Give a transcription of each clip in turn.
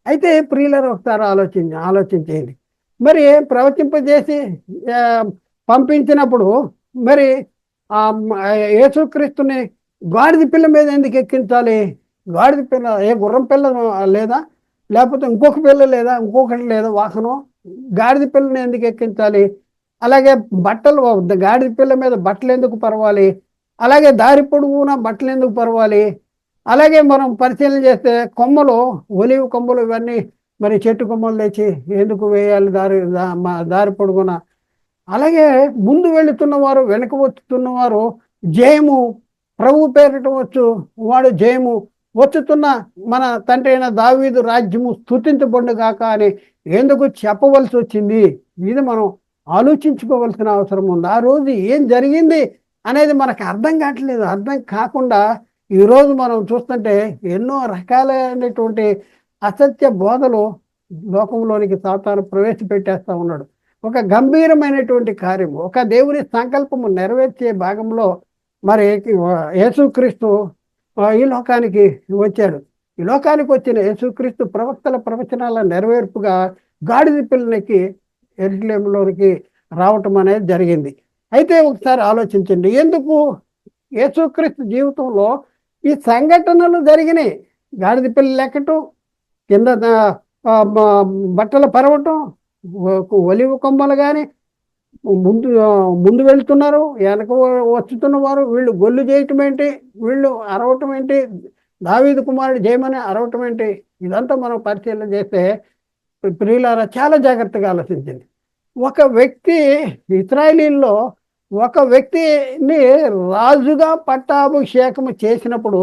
అయితే ప్రియులారా ఒకసారి ఆలోచించేయండి. మరి ప్రవచింపజేసి ఆ, పంపించినప్పుడు మరి ఆ యేసుక్రీస్తుని గాడిద పిల్ల మీద ఎందుకు ఎక్కించాలి? గాడిద పిల్ల గుర్రం పిల్ల లేదా? లేకపోతే ఇంకొక పిల్ల లేదా? ఇంకొకటి లేదా వాహనం? గాడిద పిల్లని ఎందుకు ఎక్కించాలి? అలాగే బట్టలు, గాడిద పిల్ల మీద బట్టలు ఎందుకు పరవాలి? అలాగే దారి పొడుగునా బట్టలు ఎందుకు పరవాలి? అలాగే మనం పరిశీలన చేస్తే కొమ్మలు, ఒలివ్ కొమ్మలు ఇవన్నీ మరి చెట్టు కొమ్మలు తెచ్చి ఎందుకు వేయాలి దారి పొడుగున? అలాగే ముందు వెళుతున్నవారు, వెనక వచ్చుతున్నవారు జయము ప్రభు పేరిట వచ్చు, వాడు జయము వచ్చుతున్న మన తండ్రి అయిన దావీదు రాజ్యము స్తుతించబడును గాక అని ఎందుకు చెప్పవలసి వచ్చింది? ఇది మనం ఆలోచించుకోవలసిన అవసరం ఉంది. ఆ రోజు ఏం జరిగింది అనేది మనకు అర్థం కావట్లేదు. అర్థం కాకుండా ఈరోజు మనం చూస్తుంటే ఎన్నో రకాలైనటువంటి అసత్య బోధలు లోకంలోనికి సాతాను ప్రవేశపెట్టేస్తా ఉన్నాడు. ఒక గంభీరమైనటువంటి కార్యము, ఒక దేవుని సంకల్పము నెరవేర్చే భాగంలో మరి యేసుక్రీస్తు ఈ లోకానికి వచ్చాడు. ఈ లోకానికి వచ్చిన యేసుక్రీస్తు ప్రవక్తల ప్రవచనాల నెరవేర్పుగా గాడిద పిల్లనికి యెరూషలేములోనికి రావటం అనేది జరిగింది. అయితే ఒకసారి ఆలోచించండి, ఎందుకు యేసుక్రీస్తు జీవితంలో ఈ సంఘటనలు జరిగినాయి? గాడిద పిల్లలు ఎక్కటం, కింద బట్టలు పరవటం, ఒలివ కొమ్మలు కానీ ముందు ముందు వెళ్తున్నారు, వెనక వచ్చుతున్న వారు వీళ్ళు గొల్లు చేయటం ఏంటి, వీళ్ళు అరవటం ఏంటి, దావీదు కుమారుడు జయమని అరవటం ఏంటి? ఇదంతా మనం పరిశీలన చేస్తే ప్రియులారా చాలా జాగ్రత్తగా ఆలోచించండి. ఒక వ్యక్తి, ఇశ్రాయేలీల్లో ఒక వ్యక్తిని రాజుగా పట్టాభిషేకం చేసినప్పుడు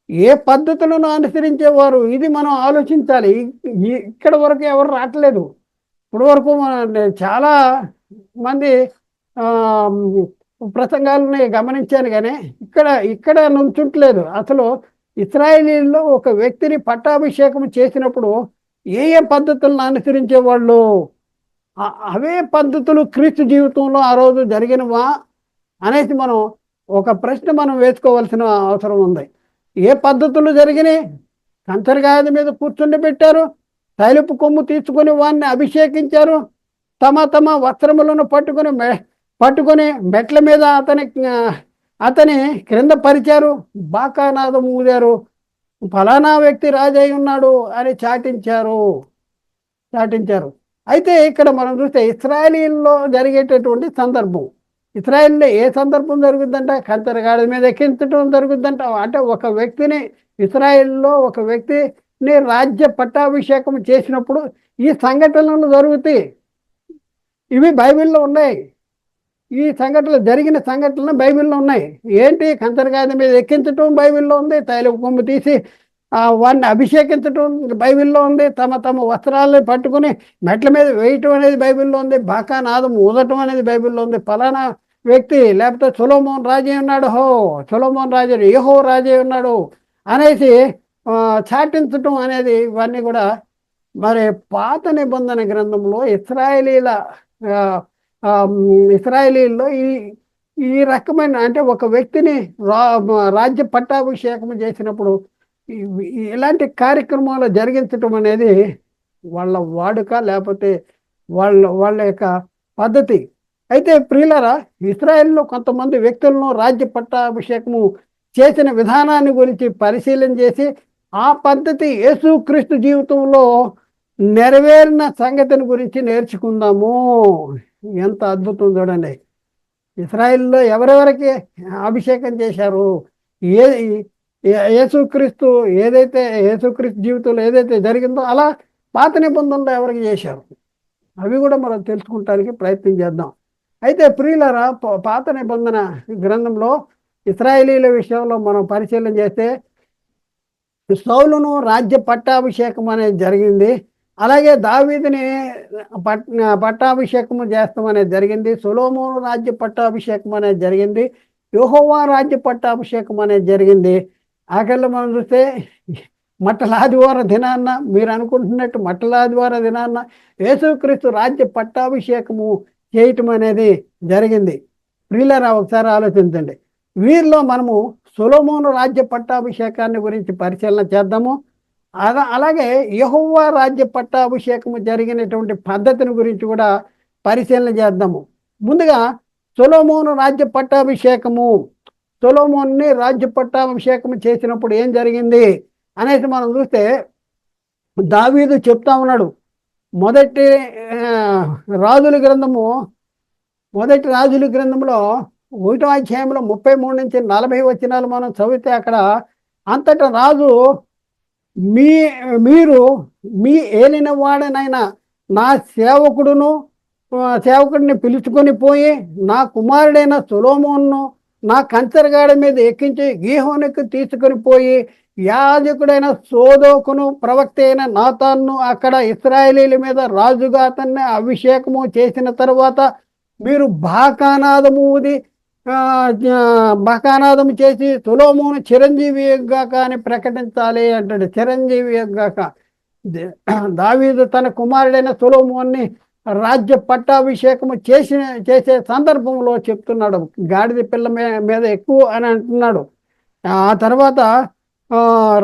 ఏ పద్ధతులను అనుసరించేవారు, ఇది మనం ఆలోచించాలి. ఇక్కడ వరకు ఎవరు రావట్లేదు. ఇప్పటి వరకు చాలా మంది ప్రసంగాలని గమనించాను, కానీ ఇక్కడ నుంచుంటలేదు. అసలు ఇశ్రాయేలీల్లో ఒక వ్యక్తిని పట్టాభిషేకం చేసినప్పుడు ఏ పద్ధతులను అనుసరించేవాళ్ళు, అవే పద్ధతులు క్రీస్తు జీవితంలో ఆ రోజు జరిగినవా అనేసి మనం ఒక ప్రశ్న మనం వేసుకోవాల్సిన అవసరం ఉంది. ఏ పద్ధతులు జరిగినాయి? కంచరగాయల మీద కూర్చుండబెట్టారు, తైలపు కొమ్ము తీసుకొని వాడిని అభిషేకించారు, తమ వస్త్రములను పట్టుకొని మెట్ల మీద అతని క్రింద పరిచారు, బాకానాదం ఊదారు, ఫలానా వ్యక్తి రాజై ఉన్నాడు అని చాటించారు. అయితే ఇక్కడ మనం చూస్తే ఇశ్రాయేలీల్లో జరిగేటటువంటి సందర్భం, ఇశ్రాయేల్లో ఏ సందర్భం జరుగుద్దంట? కంచరగాడి మీద ఎక్కించడం జరుగుద్దంట. అంటే ఒక వ్యక్తిని, ఇశ్రాయేల్లో ఒక వ్యక్తిని రాజ్య పట్టాభిషేకం చేసినప్పుడు ఈ సంఘటనలు జరుగుతాయి. ఇవి బైబిల్లో ఉన్నాయి. ఈ జరిగిన సంఘటనలు బైబిల్లో ఉన్నాయి. ఏంటి? కంచరగాడి మీద ఎక్కించడం బైబిల్లో ఉంది, తైలపు కొమ్ము తీసి వాడిని అభిషేకించడం బైబిల్లో ఉంది, తమ వస్త్రాలను పట్టుకుని మెట్ల మీద వేయటం అనేది బైబిల్లో ఉంది, బాకానాదం ఊదటం అనేది బైబిల్లో ఉంది. ఫలానా వ్యక్తి, లేకపోతే సొలొమోను రాజే ఉన్నాడు, సొలొమోను రాజు యెహో రాజే ఉన్నాడు అనేసి చాటించటం అనేది, ఇవన్నీ కూడా మరి పాత నిబంధన గ్రంథంలో ఇశ్రాయేలీల్లో ఈ రకమైన, అంటే ఒక వ్యక్తిని రాజ్య పట్టాభిషేకం చేసినప్పుడు ఇలాంటి కార్యక్రమాలు జరిగించటం అనేది వాళ్ళ వాడుక, లేకపోతే వాళ్ళ యొక్క పద్ధతి. అయితే ప్రియులారా, ఇశ్రాయేల్లో కొంతమంది వ్యక్తులను రాజ్య పట్టాభిషేకము చేసిన విధానాన్ని గురించి పరిశీలన చేసి ఆ పద్ధతి యేసుక్రీస్తు జీవితంలో నెరవేరిన సంగతిని గురించి నేర్చుకుందాము. ఎంత అద్భుతం చూడండి. ఇశ్రాయేల్లో ఎవరెవరికి అభిషేకం చేశారు, యేసుక్రీస్తు జీవితంలో ఏదైతే జరిగిందో అలా పాత నిబంధనలో ఎవరికి చేశారు, అవి కూడా మనం తెలుసుకుంటానికి ప్రయత్నం చేద్దాం. అయితే ప్రియులారా, పాత నిబంధన గ్రంథంలో ఇశ్రాయేలీల విషయంలో మనం పరిశీలన చేస్తే సౌలును రాజ్య పట్టాభిషేకం అనేది జరిగింది. అలాగే దావీదుని పట్టాభిషేకము చేస్తాం అనేది జరిగింది. సొలొమోను రాజ్య పట్టాభిషేకం అనేది జరిగింది. యెహోవా రాజ్య పట్టాభిషేకం అనేది జరిగింది. ఆఖరిలో మనం చూస్తే మట్టల ఆదివారం దినాన్న, మీరు అనుకుంటున్నట్టు మట్టల ఆదివారం దినాన్న యేసుక్రీస్తు రాజ్య పట్టాభిషేకము చేయటం అనేది జరిగింది. ప్రియులారా, ఒకసారి ఆలోచించండి. వీరిలో మనము సొలొమోను రాజ్య పట్టాభిషేకాన్ని గురించి పరిశీలన చేద్దాము. అలాగే యెహోవా రాజ్య పట్టాభిషేకము జరిగినటువంటి పద్ధతిని గురించి కూడా పరిశీలన చేద్దాము. ముందుగా సొలొమోను రాజ్య పట్టాభిషేకము, సొలొమోనుని రాజ్య పట్టాభిషేకం చేసినప్పుడు ఏం జరిగింది అనేసి మనం చూస్తే దావీదు చెప్తా ఉన్నాడు. మొదటి రాజుల గ్రంథము మొదటి రాజుల గ్రంథంలో 1వ అధ్యాయంలో 33 నుంచి 40 వచనాలు మనం చదివితే అక్కడ అంతటా రాజు మీరు మీ ఏలిన వాడనైనా నా సేవకుడిని పిలుచుకొని పోయి నా కుమారుడైన సొలొమోనును నా కంచరగాడి మీద ఎక్కించి గీహోనుకు తీసుకొని పోయి యాజకుడైన సోదోకును ప్రవక్త అయిన నాతాన్ను అక్కడ ఇశ్రాయేలీల మీద రాజుగా అతన్ని అభిషేకము చేసిన తర్వాత మీరు బాకానాదము చేసి సొలొమోను చిరంజీవి గాక అని ప్రకటించాలి అంటాడు. చిరంజీవి గాక. దావీదు తన కుమారుడైన సొలొమోన్ని రాజ్య పట్టాభిషేకము చేసే సందర్భంలో చెప్తున్నాడు. గాడిద పిల్ల మీద ఎక్కువ అని అంటున్నాడు. ఆ తర్వాత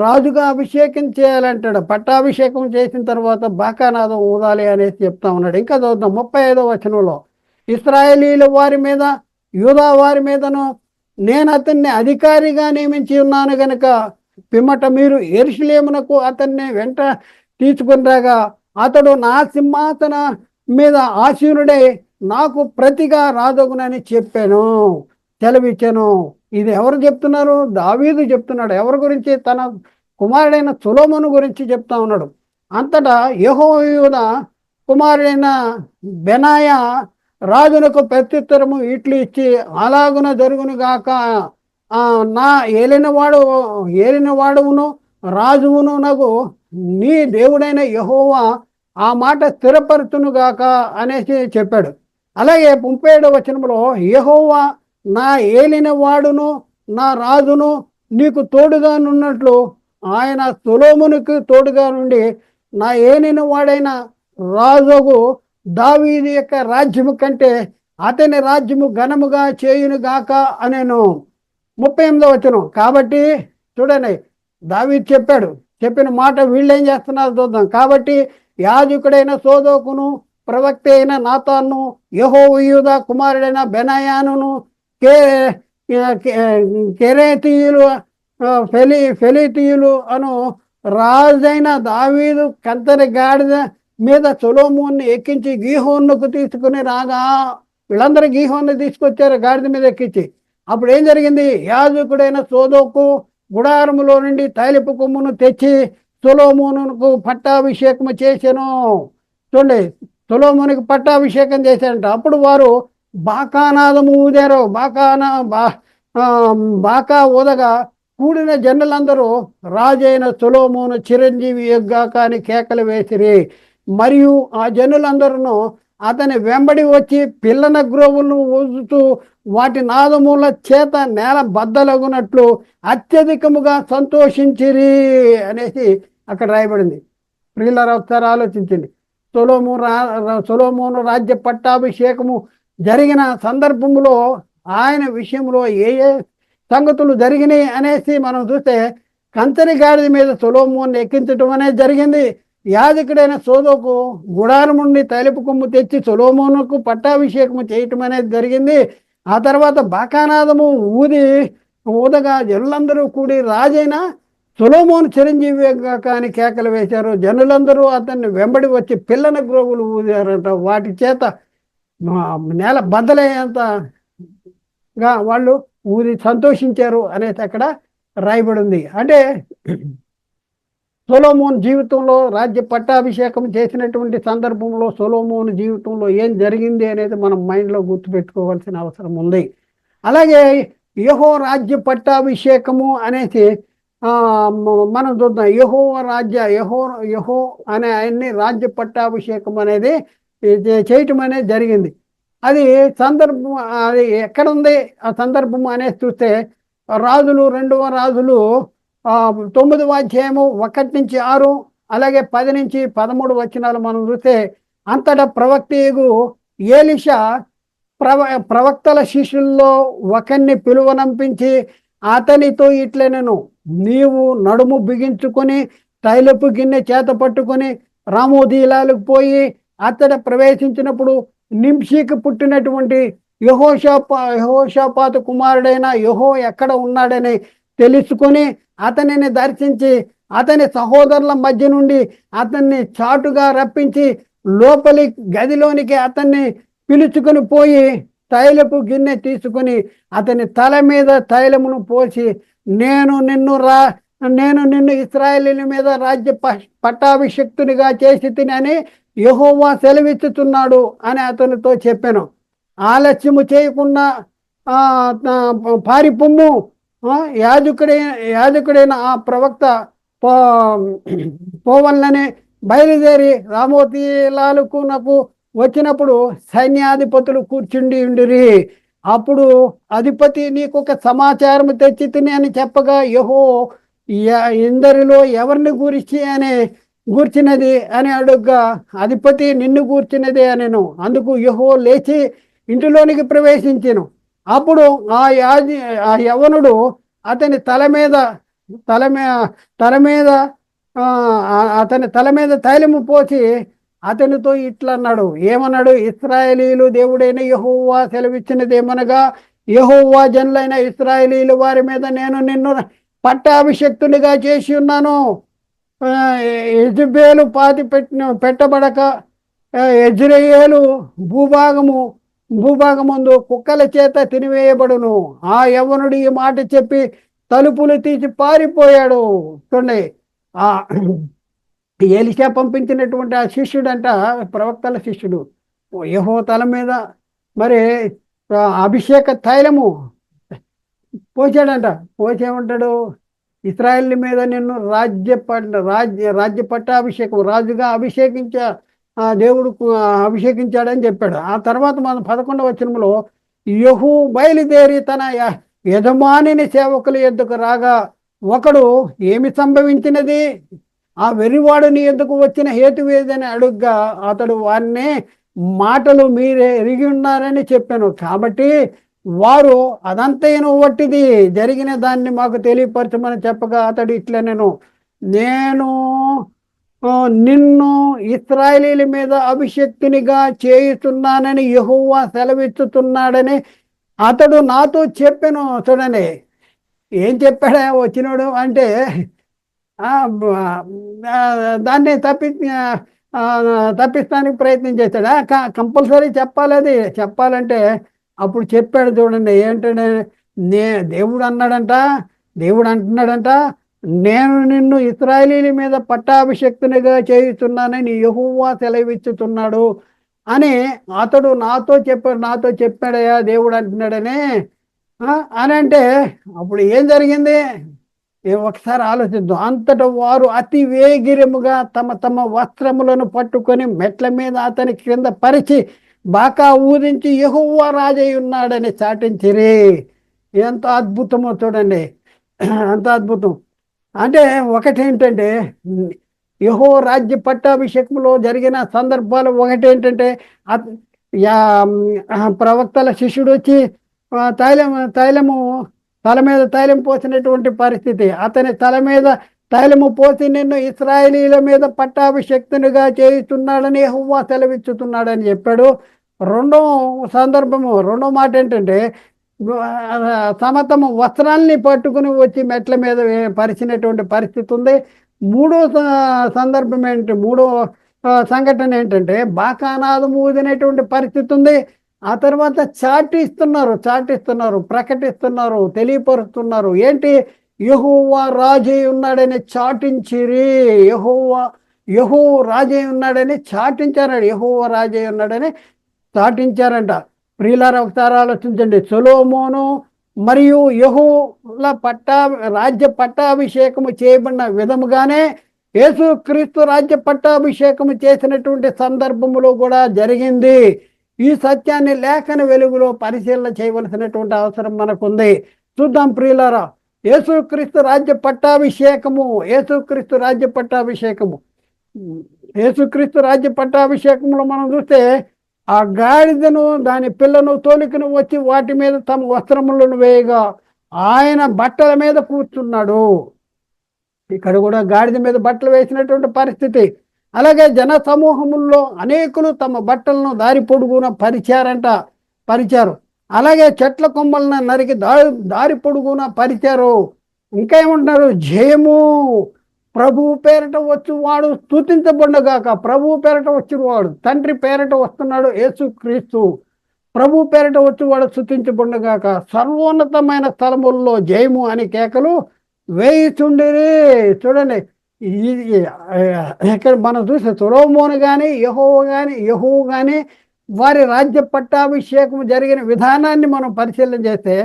రాజుగా అభిషేకం చేయాలంటాడు. పట్టాభిషేకం చేసిన తర్వాత బాకానాదం ఊదాలి అనేసి చెప్తా ఉన్నాడు. ఇంకా చదువుతాం 35వ వచనంలో, ఇశ్రాయేలీల వారి మీద యూదా వారి మీదను నేను అతన్ని అధికారిగా నియమించి ఉన్నాను గనుక పిమ్మట మీరు యెరూషలేమునకు అతన్ని వెంట తీసుకుని రాగా అతడు నా సింహాసన మీద ఆసీనుడై నాకు ప్రతిగా రాదగునని చెప్పాను, సెలవిచ్చాను. ఇది ఎవరు చెప్తున్నారు? దావీదు చెప్తున్నాడు. ఎవరి గురించి? తన కుమారుడైన సొలొమోను గురించి చెప్తా ఉన్నాడు. అంతటా యెహోయాదా కుమారుడైన బెనాయా రాజునకు ప్రత్యుత్తరము ఇట్లు ఇచ్చి, అలాగున జరుగును గాక, నా ఏలినవాడును రాజువును నగు నీ దేవుడైన యెహోవా ఆ మాట స్థిరపరచును గాక అనేసి చెప్పాడు. అలాగే 37వ వచనంలో, యెహోవా నా ఏలిన వాడును నా రాజును నీకు తోడుగా నున్నట్లు ఆయన సొలొమోనుకు తోడుగా నుండి నా ఏలిన వాడైన రాజుకు దావీదు యొక్క రాజ్యము కంటే అతని రాజ్యము ఘనముగా చేయును గాక అనేను. 38వ వచనం. కాబట్టి చూడండి, దావీదు చెప్పిన మాట వీళ్ళు ఏం చేస్తున్నారు చూద్దాం. కాబట్టి యాజకుడైన సోదోకును ప్రవక్త అయిన నాతాను యెహోయాదా కుమారుడైన బెనాయాను కెరేతీయులు ఫెలితీయులు అను రాజైన దావీదు కంతరి గాడిద మీద సొలొమోన్ని ఎక్కించి గీహోనుకు తీసుకుని రాగా, వీళ్ళందరూ గీహోన్ని తీసుకొచ్చారు గాడిద మీద ఎక్కించి. అప్పుడు ఏం జరిగింది? యాజకుడైన సోదోకు గుడారములో నుండి తైలపు కొమ్మును తెచ్చి సొలొమోనుకు పట్టాభిషేకము చేశాను. చూడండి, సొలొమోనుకి పట్టాభిషేకం చేశారంట. అప్పుడు వారు బాకానాదము ఊదారు. బాకా ఊదగా కూడిన జనులందరూ రాజైన సొలొమోను చిరంజీవి యొగ్గాక అని కేకలు వేసిరి. మరియు ఆ జనులందరూ అతని వెంబడి వచ్చి పిల్లన గ్రోవులను ఊదుతూ వాటి నాదముల చేత నేల బద్దలగునట్లు అత్యధికముగా సంతోషించిరి అనేసి అక్కడ రాయబడింది. ప్రియులారా, ఒకసారి ఆలోచించండి. సొలొమోను రాజ్య పట్టాభిషేకము జరిగిన సందర్భంలో ఆయన విషయంలో ఏ సంగతులు జరిగినాయి అనేసి మనం చూస్తే, కంచరి గాడిద మీద సొలొమోను ఎక్కించడం అనేది జరిగింది. యాజకుడైన సోదోకు గుడారం నుండి తైలపు కొమ్ము తెచ్చి సొలొమోనుకు పట్టాభిషేకము చేయటం అనేది జరిగింది. ఆ తర్వాత బాకానాదము ఊదగా జనులందరూ కూడి రాజైన సొలొమోను చిరంజీవి అని కేకలు వేశారు. జనులందరూ అతన్ని వెంబడి వచ్చి పిల్లన గ్రోవులు ఊదారంట. వాటి చేత నేల బద్దలయ్యేంతగా వాళ్ళు ఊది సంతోషించారు అనేది అక్కడ రాయబడి ఉంది. అంటే సొలొమోను జీవితంలో రాజ్య పట్టాభిషేకం చేసినటువంటి సందర్భంలో సొలొమోను జీవితంలో ఏం జరిగింది అనేది మనం మైండ్లో గుర్తుపెట్టుకోవాల్సిన అవసరం ఉంది. అలాగే యెహో రాజ్య పట్టాభిషేకము అనేసి మనం చూద్దాం. యెహో అనే ఆయన్ని రాజ్య పట్టాభిషేకం అనేది చేయటం అనేది జరిగింది. అది ఎక్కడ ఉంది ఆ సందర్భం అనేది చూస్తే, 2వ రాజులు 9వ అధ్యాయము 1 నుంచి 6, అలాగే 10 నుంచి 13 వచనాలు మనం చూస్తే, అంతటా ప్రవక్తయగు ఏలీషా ప్రవక్తల శిష్యుల్లో ఒకరిని పిలువనంపించి అతనితో ఇట్లనెను, నీవు నడుము బిగించుకొని తైలపు గిన్నె చేత పట్టుకొని రామోదీలాలకు పోయి అతడ ప్రవేశించినప్పుడు నింషికి పుట్టినటువంటి యెహోషాపాతు కుమారుడైన యెహో ఎక్కడ ఉన్నాడని తెలుసుకొని అతనిని దర్శించి అతని సహోదరుల మధ్య నుండి అతన్ని చాటుగా రప్పించి లోపలి గదిలోనికి అతన్ని పిలుచుకొని పోయి తైలపు గిన్నె తీసుకుని అతని తల మీద తైలమును పోసి నేను నిన్ను ఇశ్రాయేలీయుల మీద రాజ్య పట్టాభిషిక్తునిగా చేసి తినని యెహోవా సెలవిచ్చుతున్నాడు అని అతనితో చెప్పాను. ఆలస్యము చేయకుండా పారిపొమ్ము, యాజకుడైన ఆ ప్రవక్త పోవల్లని బయలుదేరి రామోతీలాలకు నాకు వచ్చినప్పుడు సైన్యాధిపతులు కూర్చుండి ఉండిరి. అప్పుడు అధిపతి నీకు ఒక సమాచారం తెచ్చి తిని అని చెప్పగా యెహో ఇందరిలో ఎవరిని గూర్చినది అని అడుగ్గా అధిపతి నిన్ను గూర్చినదే అనెను. అందుకు యెహో లేచి ఇంటిలోనికి ప్రవేశించెను. అప్పుడు ఆ యవనుడు అతని తల మీద తైలము పోసి అతనితో ఇట్లన్నాడు. ఏమన్నాడు? ఇశ్రాయేలీయులు దేవుడైన యెహోవా సెలవిచ్చినదేమనగా, యెహోవా జనులైన ఇశ్రాయేలీయులు వారి మీద నేను నిన్ను పట్టాభిషిక్తునిగా చేసి ఉన్నాను. యెజబేలు పెట్టబడక యెజ్రెయేలు భూభాగముందు కుక్కల చేత తినివేయబడును. ఆ యవ్వనుడు ఈ మాట చెప్పి తలుపులు తీసి పారిపోయాడు. చూడండి, ఆ ఎలీషా పంపించినటువంటి ఆ శిష్యుడంట, ప్రవక్తల శిష్యుడు, యెహో తల మీద మరి అభిషేక తైలము పోసాడంట. పోసేమంటాడు? ఇశ్రాయేల్ మీద నిన్ను రాజ్య పట్టాభిషేకం, రాజుగా దేవుడు అభిషేకించాడని చెప్పాడు. ఆ తర్వాత మనం 11వ వచనంలో యెహూ బయలుదేరి తన యజమానిని సేవకుల ఎద్దుకు రాగా ఒకడు ఏమి సంభవించినది, ఆ వెర్రివాడుని ఎద్దుకు వచ్చిన హేతువేదని అడుగ్గా అతడు వారిని మాటలు మీరే ఎరిగి ఉన్నారని చెప్పాను. కాబట్టి వారు అదంతైన వట్టిది, జరిగిన దాన్ని మాకు తెలియపరచమని చెప్పగా అతడు ఇట్లా నేను నిన్ను ఇశ్రాయేలీయుల మీద అభిషేక్తునిగా చేయుతున్నానని యెహోవా సెలవిచ్చుతున్నాడని అతడు నాతో చెప్పాను. చూడండి, ఏం చెప్పాడా వచ్చినోడు అంటే దాన్ని తప్పిస్తానికి ప్రయత్నం చేశాడా? కంపల్సరీ చెప్పాలి. అది చెప్పాలంటే అప్పుడు చెప్పాడు. చూడండి ఏంటంటే, దేవుడు అంటున్నాడంట నేను నిన్ను ఇశ్రాయేలీయుల మీద పట్టాభిషిక్తునిగా చేయుచున్నానని యెహోవా సెలవిచ్చుతున్నాడు అని అతడు నాతో చెప్పాడయా దేవుడు అంటున్నాడని అని అంటే అప్పుడు ఏం జరిగింది ఒకసారి ఆలోచిద్దాం. అంతటా వారు అతి వేగిరముగా తమ వస్త్రములను పట్టుకొని మెట్ల మీద అతని క్రింద పరిచి బాకా ఊదించి యెహోవా రాజై ఉన్నాడని చాటించిరి. ఎంత అద్భుతమో చూడండి, అంత అద్భుతం. అంటే ఒకటేంటంటే యెహో రాజ్య పట్టాభిషేకంలో జరిగిన సందర్భాలు ఒకటేంటంటే ప్రవక్తల శిష్యుడు వచ్చి తైలము తల మీద తైలం పోసినటువంటి పరిస్థితి, అతని తల మీద తైలము పోసి నిన్ను ఇశ్రాయేలీయుల మీద పట్టాభిషేక్తునిగా చేయిస్తున్నాడని యెహోవా సెలవిచ్చుతున్నాడని చెప్పాడు. రెండో మాట ఏంటంటే సమతము వస్త్రాల్ని పట్టుకుని వచ్చి మెట్ల మీద పరిచినటువంటి పరిస్థితి ఉంది. మూడో సంఘటన ఏంటంటే బాకానాదం ఊదినటువంటి పరిస్థితి ఉంది. ఆ తర్వాత చాటిస్తున్నారు, ప్రకటిస్తున్నారు, తెలియపరుస్తున్నారు. ఏంటి? యెహోవా రాజై ఉన్నాడని చాటించిరి. యెహో రాజై ఉన్నాడని చాటించారు. యెహోవా రాజై ఉన్నాడని చాటించారంట. ప్రియులారా ఒకసారి ఆలోచించండి. సొలొమోను మరియు యెహోల రాజ్య పట్టాభిషేకము చేయబడిన విధముగానే యేసుక్రీస్తు రాజ్య పట్టాభిషేకము చేసినటువంటి సందర్భములో కూడా జరిగింది. ఈ సత్యాన్ని లేఖన వెలుగులో పరిశీలన చేయవలసినటువంటి అవసరం మనకుంది. చూద్దాం ప్రియులారా, యేసుక్రీస్తు రాజ్య పట్టాభిషేకములో మనం చూస్తే ఆ గాడిదను దాని పిల్లను తోలికను వచ్చి వాటి మీద తమ వస్త్రములను వేయగా ఆయన బట్టల మీద కూర్చున్నాడు. ఇక్కడ కూడా గాడిద మీద బట్టలు వేసినటువంటి పరిస్థితి. అలాగే జన సమూహముల్లో అనేకులు తమ బట్టలను దారి పొడుగున పరిచారు. అలాగే చెట్ల కొమ్మలను నరికి దారి పొడుగున పరిచారు. ఇంకా ఏమంటున్నారు? జయము, ప్రభువు పేరట వచ్చువాడు స్తుతించబడుగాక. ప్రభువు పేరట వచ్చినవాడు, తండ్రి పేరట వస్తున్నాడు యేసుక్రీస్తు. ప్రభు పేరట వచ్చువాడు స్తుతించబడుగాక. సర్వోన్నతమైన స్థలముల్లో జయము అని కేకలు వేయిచుండిరి. చూడండి, ఇక్కడ మనం చూస్తే సొలొమోను కానీ యెహోవా కానీ వారి రాజ్య పట్టాభిషేకం జరిగిన విధానాన్ని మనం పరిశీలన చేస్తే,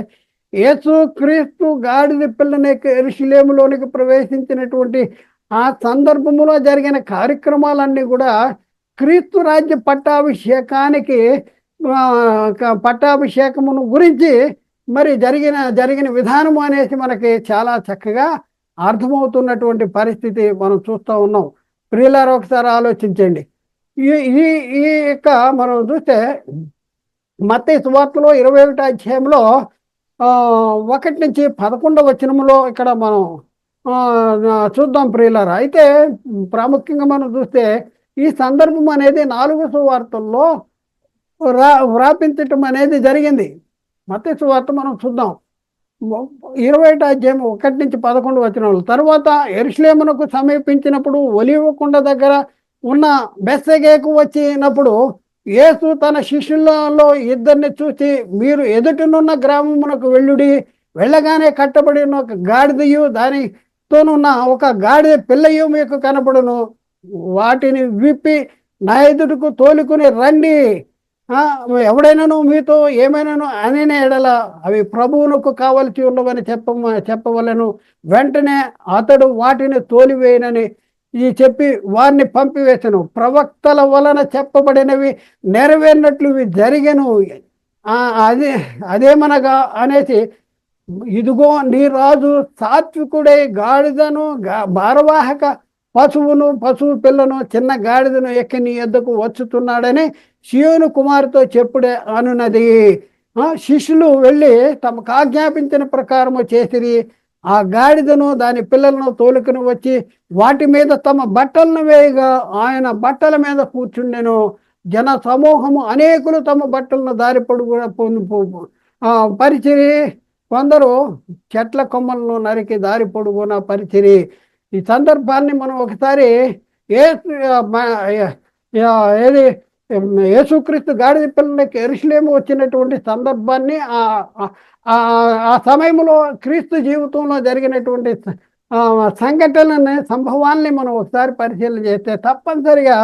యేసుక్రీస్తు గాడిద పిల్లని యెరూషలేములోనికి ప్రవేశించినటువంటి ఆ సందర్భములో జరిగిన కార్యక్రమాలన్నీ కూడా క్రీస్తు రాజ్య పట్టాభిషేకమును గురించి మరి జరిగిన విధానము అనేసి మనకి చాలా చక్కగా అర్థమవుతున్నటువంటి పరిస్థితి మనం చూస్తూ ఉన్నాం. ప్రియులారా, ఒకసారి ఆలోచించండి. ఈ ఈ ఈ యొక్క మనం చూస్తే మత్తయి సువార్తలో 21వ అధ్యాయంలో 1 నుంచి 11వ వచనంలో ఇక్కడ మనం చూద్దాం ప్రియులారా. అయితే ప్రాముఖ్యంగా మనం చూస్తే ఈ సందర్భం అనేది 4 సువార్తల్లో వ్రాపించటం అనేది జరిగింది. మత్తయి సువార్త మనం చూద్దాం, 21వ అధ్యాయం 1 నుంచి 11 వచనాలు. తర్వాత యెరూషలేమునకు సమీపించినప్పుడు ఒలీవ కొండ దగ్గర ఉన్న బెత్ఫగేకు వచ్చినప్పుడు యేసు తన శిష్యులలో 2 చూసి, మీరు ఎదుటనున్న గ్రామమునకు వెళ్ళుడి. వెళ్ళగానే కట్టబడిన ఒక గాడిదయు దానితోనున్న ఒక గాడిద పిల్లయు మీకు కనపడును. వాటిని విప్పి నా ఎదుటకు తోలుకుని రండి. ఎవడైనాను మీతో ఏమైనాను అనే ఎడల అవి ప్రభువునకు కావలసి ఉన్నవని చెప్పవలను. వెంటనే అతడు వాటిని తోలివేయనని చెప్పి వారిని పంపివేసను. ప్రవక్తల వలన చెప్పబడినవి నెరవేరినట్లు ఇవి జరిగెను. అదేమనగా అనేసి, ఇదిగో నీ రాజు సాత్వికుడై గాడిదను భారవాహక పశువు పిల్లను చిన్న గాడిదను ఎక్కి నీ యొద్దకు వచ్చుతున్నాడని సీయోను కుమారుతో చెప్పుడే అనున్నది. శిష్యులు వెళ్ళి తమకు ఆజ్ఞాపించిన ప్రకారము చేసిరి. ఆ గాడిదను దాని పిల్లలను తోలుకుని వచ్చి వాటి మీద తమ బట్టలను వేయగా ఆయన బట్టల మీద కూర్చుండెను. జన సమూహము అనేకులు తమ బట్టలను దారి పొడుగున పరిచిరి. కొందరు చెట్ల కొమ్మలను నరికి దారి పొడుగున పరిచిరి. ఈ సందర్భాన్ని మనం ఒకసారి యేసుక్రీస్తు గాడిద పిల్లలకి యెరూషలేము వచ్చినటువంటి సందర్భాన్ని, ఆ సమయంలో క్రీస్తు జీవితంలో జరిగినటువంటి సంభవాల్ని మనం ఒకసారి పరిశీలన చేస్తే తప్పనిసరిగా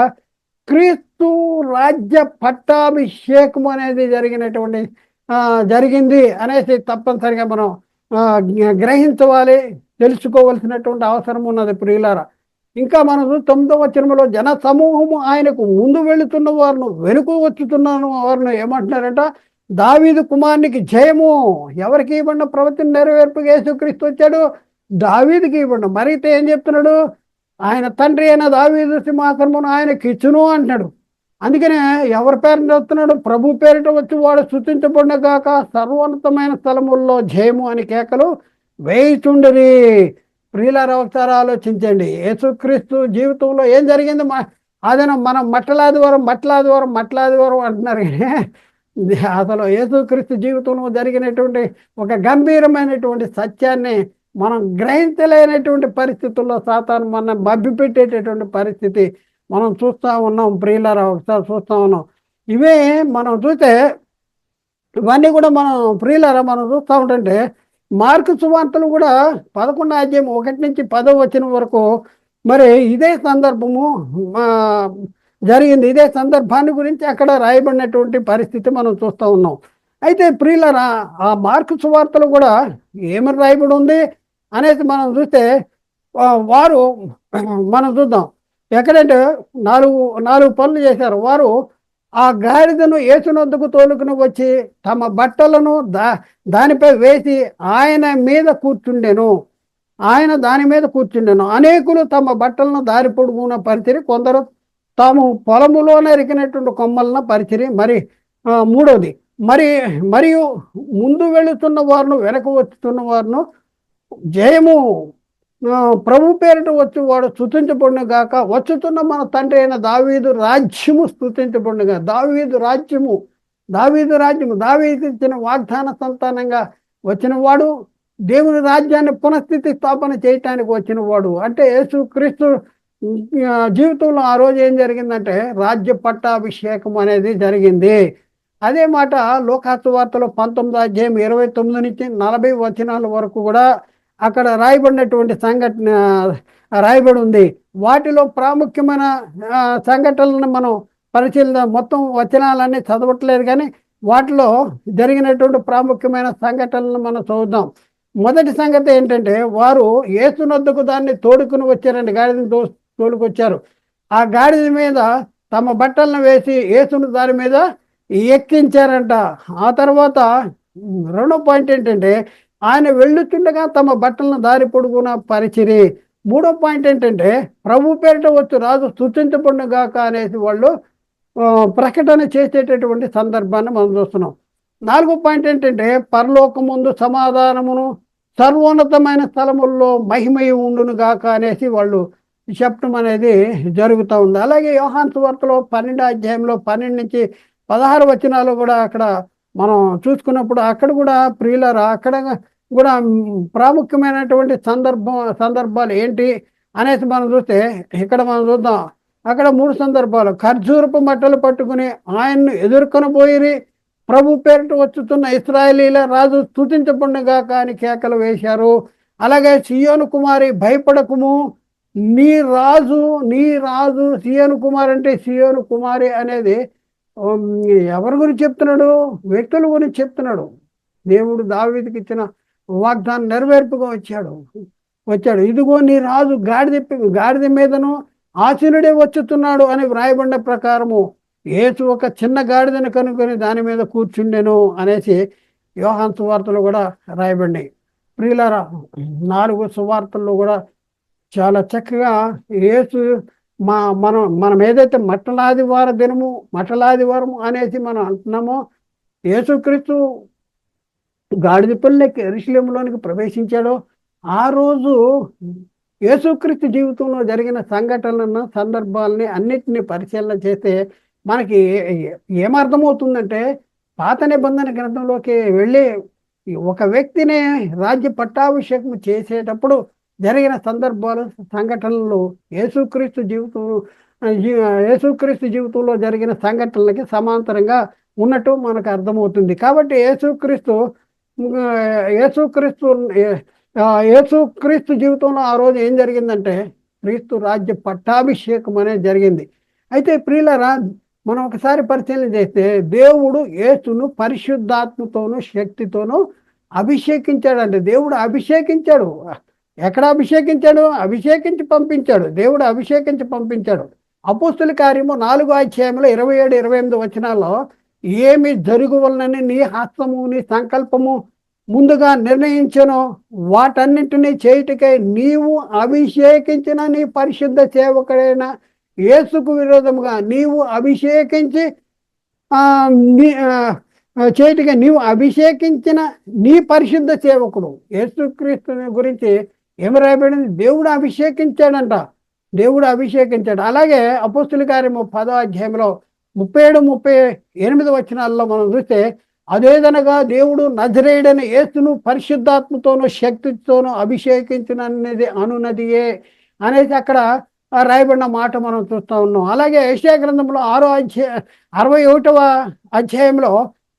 క్రీస్తు రాజ్య పట్టాభిషేకం అనేది జరిగింది అనేసి తప్పనిసరిగా మనం గ్రహించవాలి, తెలుసుకోవలసినటువంటి అవసరం ఉన్నది ప్రియులారా. ఇంకా మనం 9వ వచనంలో జన సమూహము ఆయనకు ముందు వెళుతున్న వారిను వెనుక వచ్చుతున్న వారిని ఏమంటున్నారంట? దావీదు కుమారునికి జయము. ఎవరికి ఇవ్వండి? ప్రవచన నెరవేర్పుగా యేసుక్రీస్తు వచ్చాడు, దావీదుకి ఇవ్వండి. మరైతే ఏం చెప్తున్నాడు? ఆయన తండ్రి అయిన దావీదు సింహాసనమును ఆయనకి ఇచ్చును అంటున్నాడు. అందుకనే ఎవరి పేరు చెప్తున్నాడు? ప్రభు పేరిట వచ్చి వాడు స్తుతించబడుగాక. సర్వోన్నతమైన స్థలముల్లో జయము అని కేకలు వేయిచుండిరి. ప్రియులారా, ఒకసారి ఆలోచించండి. యేసుక్రీస్తు జీవితంలో ఏం జరిగింది? అదేనా మనం మట్టలాదివారం అంటున్నారు. అసలు యేసుక్రీస్తు జీవితంలో జరిగినటువంటి ఒక గంభీరమైనటువంటి సత్యాన్ని మనం గ్రహించలేనటువంటి పరిస్థితుల్లో సాతాను మనం మభ్యపెట్టేటటువంటి పరిస్థితి మనం చూస్తూ ఉన్నాం ప్రియులారా. ఒకసారి చూస్తూ ఉన్నాం. ఇవే మనం చూస్తే ఇవన్నీ కూడా మనం ప్రియులారా మనం చూస్తూ ఉంటుంటే మార్కు సువార్తలు కూడా 11వ అధ్యాయం 1 నుంచి 10వ వచనం వరకు మరి ఇదే సందర్భము జరిగింది. ఇదే సందర్భాన్ని గురించి అక్కడ రాయబడినటువంటి పరిస్థితి మనం చూస్తూ ఉన్నాం. అయితే ప్రియులారా, ఆ మార్కు సువార్తలు కూడా ఏమని రాయబడి ఉంది అనేది మనం చూస్తే వారు మనం చూద్దాం. ఎక్కడంటే 4 పనులు చేశారు వారు. ఆ గాడిదను యేసునొద్దకు తోలుకుని వచ్చి తమ బట్టలను దానిపై వేసి ఆయన దాని మీద కూర్చుండెను. అనేకులు తమ బట్టలను దారి పొడుగున పరిచిరి. కొందరు తాము పొలములో నరికినటువంటి కొమ్మలను పరిచిరి. మరి 3వది మరియు ముందు వెళుతున్న వారును వెనక వచ్చుతున్న వారును జయము ప్రభు పేరిట వచ్చి వాడు స్తుతించబడును గాక, వచ్చుతున్న మన తండ్రి అయిన దావీదు రాజ్యము స్తుతించబడును గాక. దావీదు రాజ్యము దావీదు ఇచ్చిన వాగ్దాన సంతానంగా వచ్చిన వాడు, దేవుని రాజ్యాన్ని పునఃస్థితి స్థాపన చేయటానికి వచ్చిన వాడు. అంటే యేసు క్రీస్తు జీవితంలో ఆ రోజు ఏం జరిగిందంటే రాజ్య పట్టాభిషేకం అనేది జరిగింది. అదే మాట లోకాసు వార్తలో 19వ అధ్యాయం 29 నుంచి 40 వచనాల వరకు కూడా అక్కడ రాయబడినటువంటి సంఘటన రాయబడి ఉంది. వాటిలో ప్రాముఖ్యమైన సంఘటనలను మనం పరిశీలిద్దాం. మొత్తం వచనాలన్నీ చదవట్లేదు, కానీ వాటిలో జరిగినటువంటి ప్రాముఖ్యమైన సంఘటనలను మనం చూద్దాం. మొదటి సంగతి ఏంటంటే, వారు యేసునొద్దకు దాన్ని తోడుకుని వచ్చారండి, గాడిదని తోలుకొచ్చారు. ఆ గాడిద మీద తమ బట్టలను వేసి యేసును దాని మీద ఎక్కించారంట. ఆ తర్వాత రెండో పాయింట్ ఏంటంటే, ఆయన వెళ్ళుతుండగా తమ బట్టలను దారి పొడుగున పరిచిరి. మూడో పాయింట్ ఏంటంటే, ప్రభు పేరిట వచ్చి రాజు స్తుతించబడునుగాక అనేసి వాళ్ళు ప్రకటన చేసేటటువంటి సందర్భాన్ని మనం చూస్తున్నాం. నాలుగో పాయింట్ ఏంటంటే, పరలోకముందు సమాధానమును సర్వోన్నతమైన స్థలముల్లో మహిమయు ఉండును గాక అనేసి వాళ్ళు చెప్పడం అనేది జరుగుతూ ఉంది. అలాగే యోహాను సువార్తలో 12వ అధ్యాయంలో 12 నుంచి 16 వచనాలు కూడా అక్కడ మనం చూసుకున్నప్పుడు అక్కడ కూడా ప్రియులరా, అక్కడ కూడా ప్రాముఖ్యమైనటువంటి సందర్భాలు ఏంటి అనేసి మనం చూస్తే, ఇక్కడ మనం చూద్దాం. అక్కడ 3 సందర్భాలు. ఖర్జూరపు మట్టలు పట్టుకుని ఆయన్ను ఎదుర్కొనబోయిరి. ప్రభు పేరిట వచ్చుతున్న ఇశ్రాయేలీల రాజు స్తుతించబడునుగాక అని కేకలు వేశారు. అలాగే సియోను కుమారి భయపడకుము, నీ రాజు సియోను కుమారి అంటే సియోను కుమారి అనేది ఎవరి గురించి చెప్తున్నాడు? వ్యక్తుల గురించి చెప్తున్నాడు. దేవుడు దావీదుకి ఇచ్చిన వాగ్దానం నెరవేర్పుగా వచ్చాడు. ఇదిగో నీ రాజు గాడిద మీదను ఆసీనుడే వచ్చుతున్నాడు అని వ్రాయబడిన ప్రకారము యేసు ఒక చిన్న గాడిదను కనుక్కొని దాని మీద కూర్చుండెను అనేసి యోహాను సువార్తలో కూడా రాయబడినాయి. ప్రియులారా, 4 సువార్తల్లో కూడా చాలా చక్కగా యేసు మనం ఏదైతే మట్టలాదివారము అనేసి మనం అంటున్నామో, యేసుక్రీస్తు గాడిద పిల్లకి యెరూషలేములోనికి ప్రవేశించాడో ఆ రోజు యేసుక్రీస్తు జీవితంలో జరిగిన సంఘటనలను సందర్భాలని అన్నిటినీ పరిశీలన చేస్తే మనకి ఏమర్థమవుతుందంటే, పాత నిబంధన గ్రంథంలోకి వెళ్ళి ఒక వ్యక్తిని రాజ్య పట్టాభిషేకం చేసేటప్పుడు జరిగిన సందర్భాలు సంఘటనలు యేసుక్రీస్తు జీవితంలో జరిగిన సంఘటనలకి సమాంతరంగా ఉన్నట్టు మనకు అర్థమవుతుంది. కాబట్టి యేసుక్రీస్తు జీవితంలో ఆ రోజు ఏం జరిగిందంటే క్రీస్తు రాజ్య పట్టాభిషేకం అనేది జరిగింది. అయితే ప్రియులరా, మనం ఒకసారి పరిశీలన చేస్తే దేవుడు యేసును పరిశుద్ధాత్మతోనూ శక్తితోనూ అభిషేకించాడంటే, దేవుడు అభిషేకించాడు. ఎక్కడ అభిషేకించాడు? అభిషేకించి పంపించాడు. దేవుడు అభిషేకించి పంపించాడు. అపోస్తుల కార్యము 4వ అధ్యాయంలో 27, 28 వచనాల్లో, ఏమి జరుగువలనని నీ హస్తము నీ సంకల్పము ముందుగా నిర్ణయించను వాటన్నింటినీ చేయుటకై నీవు అభిషేకించిన నీ పరిశుద్ధ సేవకుడైన యేసుకు విరోధముగా నీవు అభిషేకించి చేయుటకై నీవు అభిషేకించిన నీ పరిశుద్ధ సేవకుడు. యేసుక్రీస్తు గురించి ఏమి రాయబడింది? దేవుడు అభిషేకించాడంట. అలాగే అపోస్తుల కార్యము 10వ అధ్యాయంలో 37, 38 వచనాల్లో మనం చూస్తే, అదేదనగా దేవుడు నజరేయుడైన యేసును పరిశుద్ధాత్మతోనూ శక్తితోనూ అభిషేకించినది అనునదియే అనేసి అక్కడ రాయబడిన మాట మనం చూస్తూ ఉన్నాం. అలాగే యెషయా గ్రంథంలో 61వ అధ్యాయంలో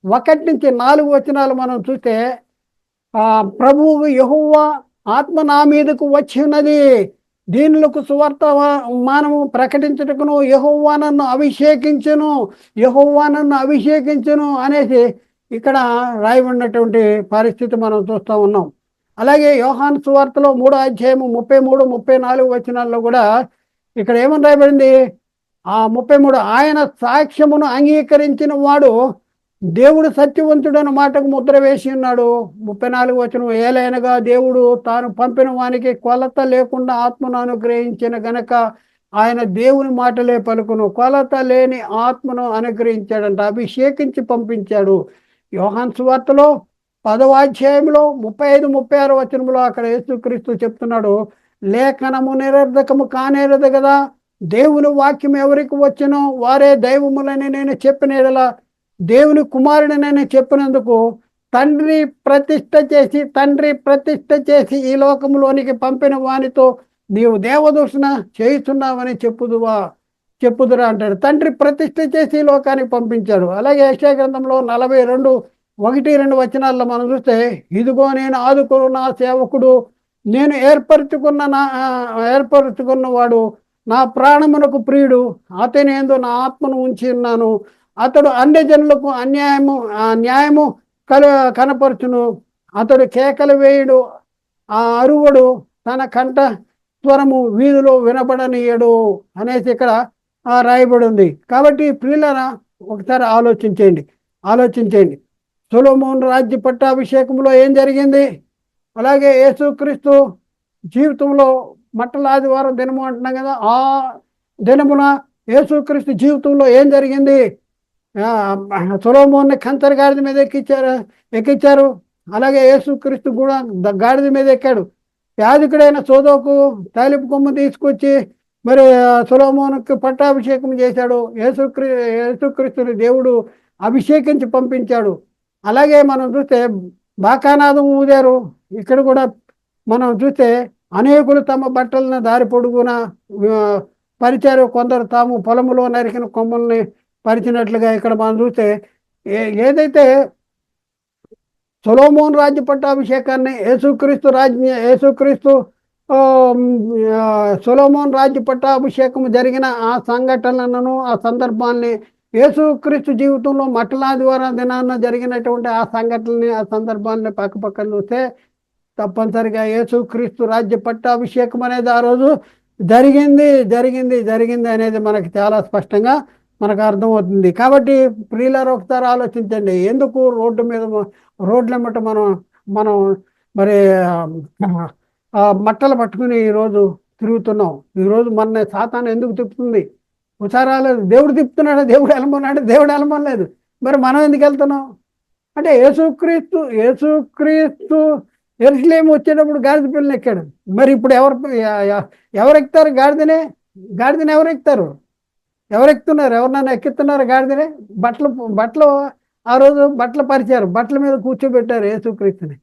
1 నుంచి 4 వచనాలు మనం చూస్తే, ప్రభువు యెహోవా ఆత్మ నా మీదకు వచ్చి ఉన్నది, దీనులకు సువార్త మానము ప్రకటించుటకును యెహోవా నన్ను అభిషేకించును అనేసి ఇక్కడ రాయబడినటువంటి పరిస్థితి మనం చూస్తూ ఉన్నాం. అలాగే యోహాను సువార్తలో 3వ అధ్యాయము 33, 34 వచనాల్లో కూడా ఇక్కడ ఏమని రాయబడింది? 33 ఆయన సాక్ష్యమును అంగీకరించిన వాడు దేవుడు సత్యవంతుడని మాటకు ముద్ర వేసి ఉన్నాడు. 34 వచనం, ఏలైనగా దేవుడు తాను పంపిన వానికి కొలత లేకుండా ఆత్మను అనుగ్రహించిన గనక ఆయన దేవుని మాటలే పలుకును, కొలత లేని ఆత్మను అనుగ్రహించాడంట, అభిషేకించి పంపించాడు. యోహాను సువార్తలో 10వ అధ్యాయంలో 35, 36 వచనంలో అక్కడ యేసుక్రీస్తు చెప్తున్నాడు, లేఖనము నిరర్ధకము కానేరదు కదా. దేవుని వాక్యం ఎవరికి వచ్చునో వారే దైవములని నేను చెప్పిన యెడల దేవుని కుమారుడినని చెప్పినందుకు తండ్రి ప్రతిష్ట చేసి ఈ లోకంలోనికి పంపిన వానితో నీవు దేవదూషణ చేయుచున్నావని చెప్పుదురా అంటాడు. తండ్రి ప్రతిష్ట చేసి ఈ లోకానికి పంపించాడు. అలాగే యెషయా గ్రంథంలో 42:1-2 వచనాల్లో మనం చూస్తే, ఇదిగో నేను ఆదుకున్న నా సేవకుడు, నేను ఏర్పరచుకున్నవాడు, నా ప్రాణమునకు ప్రియుడు, అతని యందు నా ఆత్మను ఉంచి ఉన్నాను. అతడు అన్ని జనులకు న్యాయము కనపరచును. అతడు కేకలు వేయుడు, ఆ అరువుడు, తన కంఠ స్వరము వీధిలో వినబడనీయడు అనేసి ఇక్కడ రాయబడి ఉంది. కాబట్టి ప్రియులారా, ఒకసారి ఆలోచించండి. సొలొమోను రాజ్య పట్టాభిషేకంలో ఏం జరిగింది? అలాగే యేసుక్రీస్తు జీవితంలో మట్టల ఆదివారం దినము అంటున్నాం కదా, ఆ దినమున యేసుక్రీస్తు జీవితంలో ఏం జరిగింది? సొలొమోన్ని కంచర గాడిద మీద ఎక్కించారు. అలాగే యేసుక్రీస్తు కూడా గాడిద మీద ఎక్కాడు. యాజకుడైన సోదోకు తాలిపు కొమ్ము తీసుకొచ్చి మరి సొలొమోనుకు పట్టాభిషేకం చేశాడు. యేసుక్రీస్తుని దేవుడు అభిషేకించి పంపించాడు. అలాగే మనం చూస్తే బాకానాదం ఊదారు. ఇక్కడ కూడా మనం చూస్తే అనేకులు తమ బట్టలను దారి పొడుగున పరిచారు. కొందరు తాము పొలములో నరికిన కొమ్మల్ని పరిచినట్లుగా ఇక్కడ మనం చూస్తే ఏదైతే సొలొమోను రాజ్య పట్టాభిషేకాన్ని సొలొమోను రాజ్య పట్టాభిషేకం జరిగిన ఆ సంఘటనలను, ఆ సందర్భాన్ని, యేసుక్రీస్తు జీవితంలో మట్టల ఆదివారం దినాన్న జరిగినటువంటి ఆ సంఘటనని, ఆ సందర్భాన్ని పక్కపక్కన చూస్తే తప్పనిసరిగా యేసుక్రీస్తు రాజ్య పట్టాభిషేకం అనేది ఆ రోజు జరిగింది అనేది మనకి చాలా స్పష్టంగా మనకు అర్థమవుతుంది. కాబట్టి ప్రియులారా, ఒకసారి ఆలోచించండి. ఎందుకు రోడ్లెమ్మట మనం మరి మట్టలు పట్టుకుని ఈరోజు తిరుగుతున్నాం? ఈరోజు మన సాతాను ఎందుకు తిప్పుతుంది? ఉచారాలేదు. దేవుడు తిప్పుతున్నాడు, దేవుడు వెళ్ళమన్నాడు. మరి మనం ఎందుకు వెళ్తున్నాం అంటే, యేసుక్రీస్తు యెరూషలేము వచ్చేటప్పుడు గాడిద పిల్లని ఎక్కాడు. మరి ఇప్పుడు ఎవరు ఎక్కుతారు? గాడిదని ఎవరు ఎక్కుతారు? ఎవరు ఎక్కుతున్నారు? ఎవరినైనా ఎక్కిస్తున్నారు గాడిదనే? బట్టలు ఆ రోజు బట్టలు పరిచారు, బట్టల మీద కూర్చోబెట్టారు యేసుక్రీస్తుని.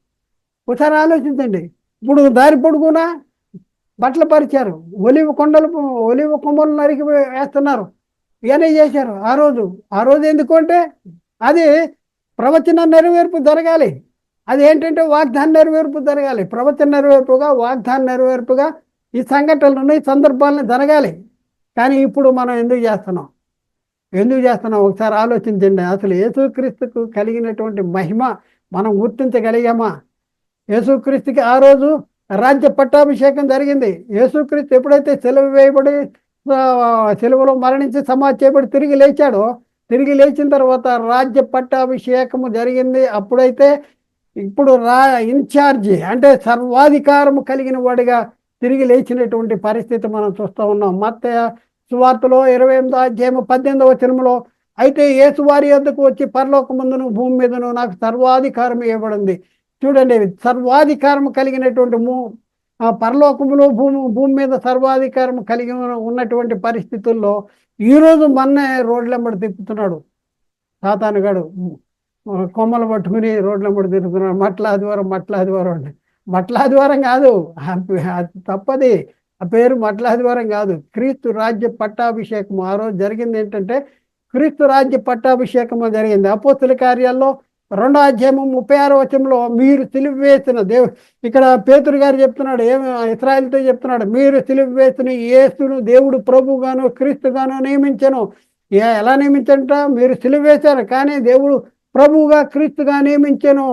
ఒకసారి ఆలోచించండి. ఇప్పుడు దారి పొడుగునా బట్టలు పరిచారు, ఒలివ కొమ్మలు నరికి వేస్తున్నారు, ఇవన్నీ చేశారు ఆ రోజు. ఎందుకంటే అది ప్రవచన నెరవేర్పు జరగాలి. అది ఏంటంటే వాగ్దాన నెరవేర్పు జరగాలి. ప్రవచన నెరవేర్పుగా, వాగ్దాన నెరవేర్పుగా ఈ సంఘటనలను, ఈ సందర్భాలను జరగాలి. కానీ ఇప్పుడు మనం ఎందుకు చేస్తున్నాం? ఒకసారి ఆలోచించండి. అసలు యేసుక్రీస్తుకు కలిగినటువంటి మహిమ మనం గుర్తించగలిగామా? యేసుక్రీస్తుకి ఆ రోజు రాజ్య పట్టాభిషేకం జరిగింది. యేసుక్రీస్తు ఎప్పుడైతే సెలవు వేయబడి సెలవులో మరణించి సమాధి చేయబడి తిరిగి లేచిన తర్వాత రాజ్య పట్టాభిషేకము జరిగింది. అప్పుడైతే ఇప్పుడు ఇన్ఛార్జి అంటే సర్వాధికారము కలిగిన వాడిగా తిరిగి లేచినటువంటి పరిస్థితి మనం చూస్తూ ఉన్నాం. మత్తయి సువార్తలో 28:18 అయితే యేసు వారి యొద్దకు వచ్చి పరలోకమందును భూమి మీదను నాకు సర్వాధికారం ఇవ్వబడింది. చూడండి, సర్వాధికారం కలిగినటువంటి పరలోకములో భూమి మీద సర్వాధికారం కలిగి ఉన్నటువంటి పరిస్థితుల్లో ఈరోజు మొన్నే రోడ్లెంబడి తిప్పుతున్నాడు సాతానుగాడు. కొమ్మలు పట్టుకుని రోడ్లెంబడి తిరుగుతున్నాడు. మట్ల ఆదివారం అంటే మట్ల ఆదివారం కాదు, తప్పది. ఆ పేరు మట్ల ఆదివారం కాదు. క్రీస్తు రాజ్య పట్టాభిషేకం ఆ రోజు జరిగింది. ఏంటంటే క్రీస్తు రాజ్య పట్టాభిషేకం జరిగింది. అపోస్తుల కార్యాల్లో 2:36 మీరు సిలువ వేసిన ఇక్కడ పేతురు గారు చెప్తున్నాడు, ఇశ్రాయేలుతో చెప్తున్నాడు, మీరు సిలువ వేసిన యేసును దేవుడు ప్రభుగాను క్రీస్తుగాను నియమించను. ఎలా నియమించంట? మీరు సిలువ వేశారు, కానీ దేవుడు ప్రభువుగా క్రీస్తుగా నియమించను.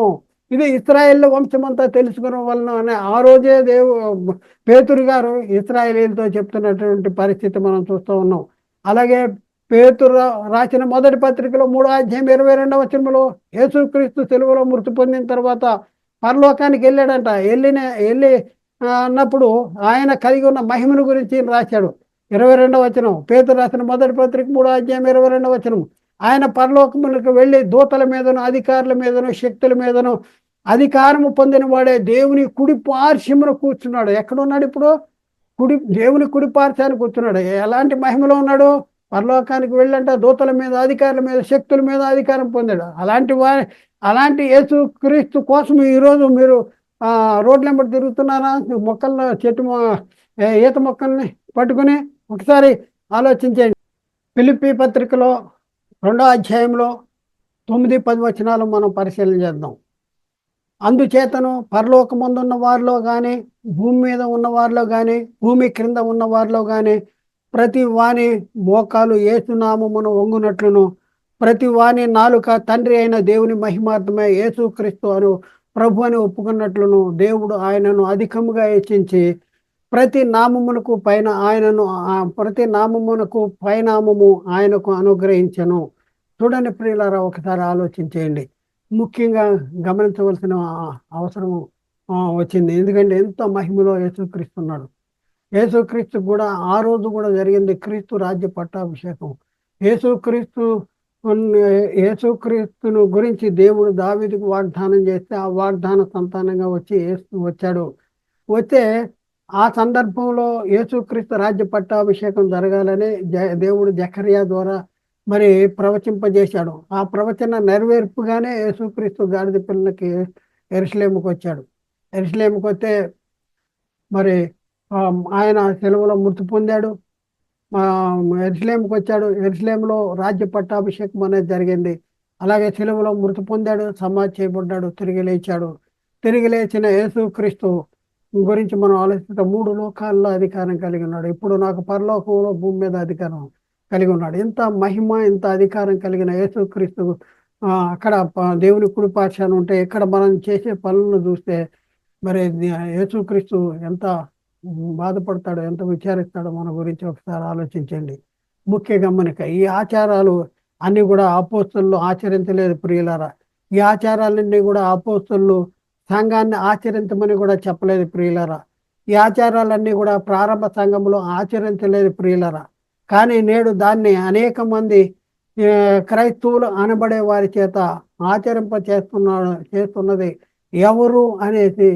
ఇది ఇశ్రాయేలు వంశమంతా తెలుసుకున్న వలన అని ఆ రోజే పేతురు గారు ఇశ్రాయేలీలతో చెప్తున్నటువంటి పరిస్థితి మనం చూస్తూ ఉన్నాం. అలాగే పేతురు రాసిన మొదటి పత్రికలో 3:22 యేసుక్రీస్తు సిలువలో మృతి పొందిన తర్వాత పరలోకానికి వెళ్ళాడంట. వెళ్ళి అన్నప్పుడు ఆయన కలిగి ఉన్న మహిమను గురించి రాశాడు. 22 పేతురు రాసిన మొదటి పత్రిక 3:22 ఆయన పరలోకములకు వెళ్ళి దూతల మీదను, అధికారుల మీదను, శక్తుల మీదను అధికారము పొందిన వాడే దేవుని కుడి పార్శ్వమున కూర్చున్నాడు. ఎక్కడున్నాడు ఇప్పుడు? దేవుని కుడి పార్శ్వానికి కూర్చున్నాడు. ఎలాంటి మహిమలో ఉన్నాడు? పరలోకానికి వెళ్ళంట దూతల మీద, అధికారుల మీద, శక్తుల మీద అధికారం పొందాడు. అలాంటి యేసు క్రీస్తు కోసం ఈరోజు మీరు రోడ్ల వెంబడి తిరుగుతున్నారా? మొక్కల్లో ఈత మొక్కల్ని పట్టుకుని ఒకసారి ఆలోచించండి. ఫిలిప్పీ పత్రికలో 2వ అధ్యాయంలో 9, 10 వచనాలు మనం పరిశీలన చేద్దాం. అందుచేతను పరలోకమందున్న వారిలో కానీ, భూమి మీద ఉన్న వారిలో కానీ, భూమి క్రింద ఉన్న వారిలో కానీ ప్రతి వాని మోకాలు యేసునామమును వంగునట్లును, ప్రతి వాని నాలుక తండ్రి అయిన దేవుని మహిమార్థమే యేసుక్రీస్తు అను ప్రభు అని ఒప్పుకున్నట్లును దేవుడు ఆయనను అధికముగా హెచ్చించి ప్రతి నామమునకు పైనామము ఆయనకు అనుగ్రహించను. చూడండి ప్రియులారా, ఒకసారి ఆలోచించేయండి. ముఖ్యంగా గమనించవలసిన అవసరం వచ్చింది. ఎందుకంటే ఎంత మహిమలో యేసుక్రీస్తున్నాడు. యేసుక్రీస్తు కూడా ఆ రోజు కూడా జరిగింది క్రీస్తు రాజ్య పట్టాభిషేకం. యేసుక్రీస్తును గురించి దేవుడు దావీదుకు వాగ్దానం చేస్తే ఆ వాగ్దాన సంతానంగా వచ్చాడు. వస్తే ఆ సందర్భంలో యేసుక్రీస్తు రాజ్య పట్టాభిషేకం జరగాలని దేవుడు జకర్యా ద్వారా మరి ప్రవచింపజేశాడు. ఆ ప్రవచన నెరవేర్పుగానే యేసుక్రీస్తు గాడిద పిల్లలకి యెరూషలేముకు వచ్చాడు. యెరూషలేముకు వస్తే మరి ఆయన సెలవులో మృతి పొందాడు. యెరూషలేముకు వచ్చాడు. యెరూషలేములో రాజ్య పట్టాభిషేకం అనేది జరిగింది. అలాగే సెలవులో మృతి పొందాడు, సమాధి చేయబడ్డాడు, తిరిగి లేచాడు. తిరిగి లేచిన యేసుక్రీస్తు గురించి మనం ఆలోచిస్తే 3 లోకాల్లో అధికారం కలిగి ఉన్నాడు. ఇప్పుడు నాకు పరలోకంలో భూమి మీద అధికారం కలిగి ఉన్నాడు. ఇంత మహిమ, ఇంత అధికారం కలిగిన యేసుక్రీస్తు అక్కడ దేవుని కుడి పార్శ్వాన ఉంటే ఇక్కడ మనం చేసే పనులను చూస్తే మరి యేసుక్రీస్తు ఎంత బాధపడతాడో, ఎంత విచారిస్తాడో మన గురించి ఒకసారి ఆలోచించండి. ముఖ్య గమనిక, ఈ ఆచారాలు అన్నీ కూడా అపోస్తలులు ఆచరించలేదు ప్రియులారా. ఈ ఆచారాలన్నీ కూడా అపోస్తలులు సంఘాన్ని ఆచరించమని కూడా చెప్పలేదు ప్రియులారా. ఈ ఆచారాలన్నీ కూడా ప్రారంభ సంఘంలో ఆచరించలేదు ప్రియులారా. కానీ నేడు దాన్ని అనేక మంది క్రైస్తవులు అనబడే వారి చేత చేస్తున్నది ఎవరు అనేసి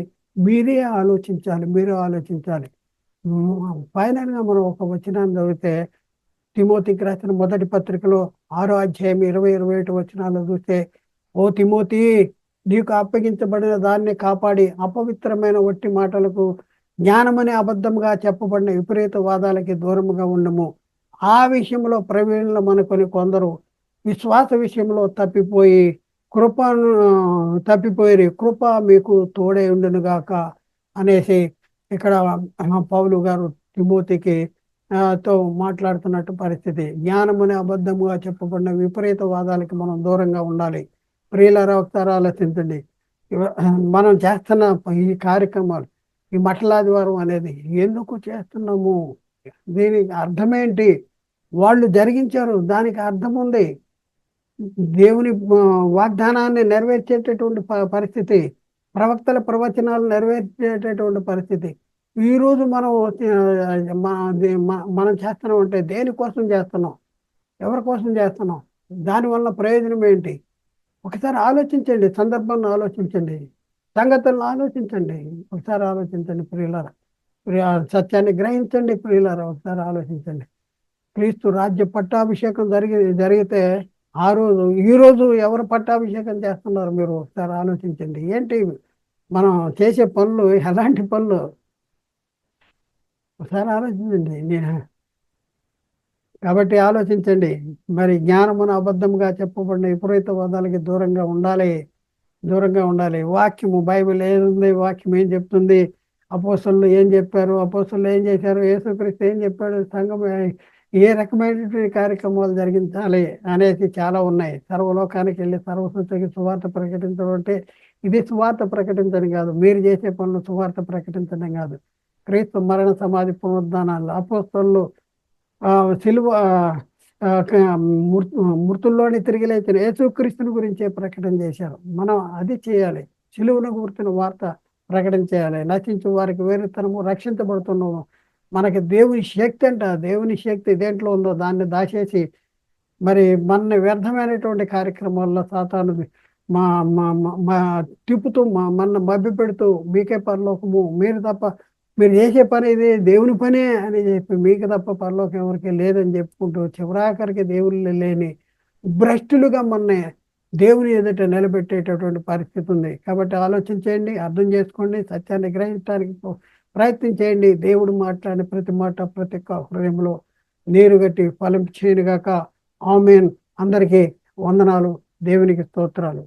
మీరే ఆలోచించాలి. ఫైనల్గా మనం ఒక వచనాన్ని చదివితే తిమోతికి రాసిన మొదటి పత్రికలో 6వ అధ్యాయం 20-21 వచనాలు చూస్తే, ఓ తిమోతి, నీకు అప్పగించబడిన దాన్ని కాపాడి అపవిత్రమైన వట్టి మాటలకు, జ్ఞానమనే అబద్ధంగా చెప్పబడిన విపరీత వాదాలకి దూరముగా ఉండము. ఆ విషయంలో ప్రవీణులు మనకొని కొందరు విశ్వాస విషయంలో తప్పిపోయి కృప మీకు తోడే ఉండునుగాక అనేసి ఇక్కడ పౌలు గారు తిమోతికి తో మాట్లాడుతున్నట్టు పరిస్థితి. జ్ఞానమనే అబద్ధముగా చెప్పబడిన విపరీత వాదాలకి మనం దూరంగా ఉండాలి. ప్రియులారా, ఒకసారి ఆలోచించండి. మనం చేస్తున్న ఈ కార్యక్రమాలు, ఈ మఠలాదివారం అనేది ఎందుకు చేస్తున్నాము? దీనికి అర్థమేంటి? వాళ్ళు జరిగించారు, దానికి అర్థం ఉంది. దేవుని వాగ్దానాన్ని నెరవేర్చేటటువంటి పరిస్థితి, ప్రవక్తల ప్రవచనాలు నెరవేర్చేటటువంటి పరిస్థితి. ఈరోజు మనం చేస్తున్నాం అంటే దేనికోసం చేస్తున్నాం? ఎవరి కోసం చేస్తున్నాం? దానివల్ల ప్రయోజనం ఏంటి? ఒకసారి ఆలోచించండి. సందర్భాన్ని ఆలోచించండి, సంగతులను ఆలోచించండి. ఒకసారి ఆలోచించండి ప్రియులారా. సత్యాన్ని గ్రహించండి ప్రియులారా. ఒకసారి ఆలోచించండి. క్రీస్తు రాజ్య పట్టాభిషేకం జరిగితే ఈరోజు ఎవరు పట్టాభిషేకం చేస్తున్నారు? మీరు ఒకసారి ఆలోచించండి. ఏంటి మనం చేసే పనులు? ఎలాంటి పనులు? ఒకసారి ఆలోచించండి. కాబట్టి ఆలోచించండి. మరి జ్ఞానమును అబద్ధంగా చెప్పబడిన విపరీత వాదాలకి దూరంగా ఉండాలి. వాక్యము, బైబిల్ ఏముంది, వాక్యం ఏం చెప్తుంది, అపోస్తలులు ఏం చెప్పారు, అపోస్తలులు ఏం చేశారు, యేసుక్రీస్తు ఏం చెప్పాడు, సంఘం ఏ రకమైనటువంటి కార్యక్రమాలు జరిగించాలి అనేసి చాలా ఉన్నాయి. సర్వలోకానికి వెళ్ళి సర్వసృష్టికి సువార్త ప్రకటించడం అంటే ఇది సువార్త ప్రకటించడం కాదు. మీరు చేసే పనులు సువార్త ప్రకటించడం కాదు. క్రీస్తు మరణ, సమాధి, పునరుద్ధానాలు, అపోస్తలులు సిలువ మృతుల్లోని తిరిగి లేచిన యేసుక్రీస్తుని గురించే ప్రకటన చేశారు. మనం అది చేయాలి. సిలువను గుర్తున్న వార్త ప్రకటన చేయాలి. నశించు వారికి వేరుతనము, రక్షించబడుతున్నాము. మనకి దేవుని శక్తి దేంట్లో ఉందో దాన్ని దాచేసి మరి మన వ్యర్థమైనటువంటి కార్యక్రమాల్లో సాతాను తిప్పుతూ మన మభ్య పెడుతూ, మీకే పరలోకము, మీరు తప్ప మీరు చేసే పని ఇది దేవుని పనే అని చెప్పి మీకు తప్ప పరలోకం ఎవరికి లేదని చెప్పుకుంటూ చివరాఖరికి దేవుళ్ళు లేని భ్రష్టులుగా మన దేవుని ఎదుట నిలబెట్టేటటువంటి పరిస్థితి ఉంది. కాబట్టి ఆలోచించేయండి, అర్థం చేసుకోండి, సత్యాన్ని గ్రహించడానికి ప్రయత్నం చేయండి. దేవుడు మాట్లాడిన ప్రతి మాట ప్రతి ఒక్క హృదయంలో నీరుగట్టి ఫలం చేయనుగాక. ఆమేన్. అందరికీ వందనాలు. దేవునికి స్తోత్రాలు.